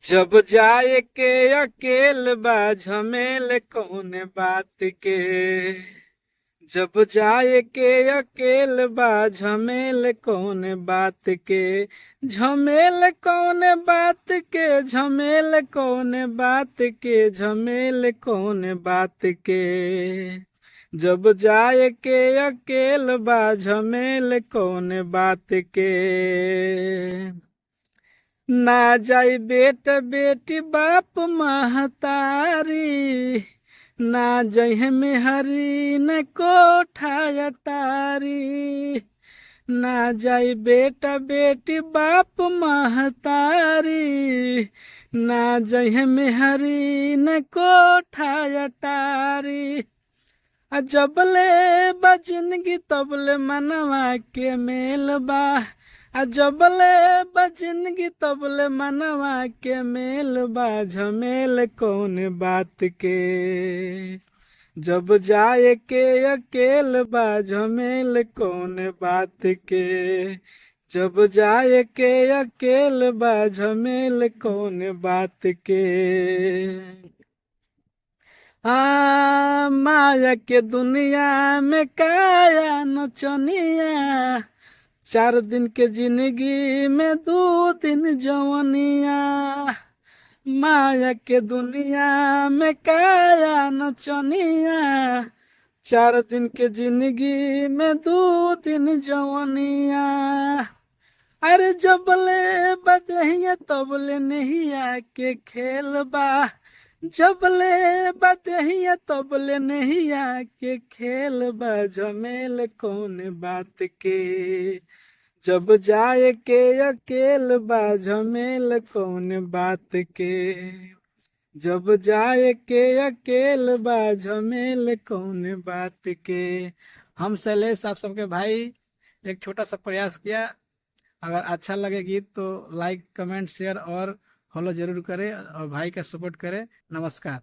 जब जाए के अकेल बा झमेल कौन बात के। जब जाए के अकेल बा झमेल कौन बात के। झमेल कौन बात के झमेल कौन बात के झमेल कौन बात के। जब जाए के अकेल बा झमेल कौन बात के। ना जाई बेट बेटी बाप महतारी। ना जहे में हरी न कोठा अटारी। ना जाई बेटा बेटी बाप महतारी। ना जहे में हरी न कोठा अटारी। जबले बा जिंदगी तबले मनवा के मेल बा। जबले बा जिंदगी तबले मनवा के मेल बा झमेल कौन बात के। जब जाए के अकेल बा झमेल कौन बात के। जब जाए के अकेल बा झमेल कौन बात के। माया के दुनिया में काया नचनिया। 4 दिन के जिंदगी में 2 दिन जवनिया। माया के दुनिया में काया नचनिया। 4 दिन के जिंदगी में 2 दिन जवनिया। अरे जबले बदहिया तबले नहिया के खेल बा। जबले बदहिया तबले नहिया के खेल बा झमेल कौन बात के। जब जाए के अकेल बा झमेल कौन बात के। जब जाए के अकेल बा झमेल कौन बात के। हम शैलेश आप सबके भाई एक छोटा सा प्रयास किया। अगर अच्छा लगे गीत तो लाइक कमेंट शेयर और फॉलो जरूर करें और भाई का सपोर्ट करें। नमस्कार।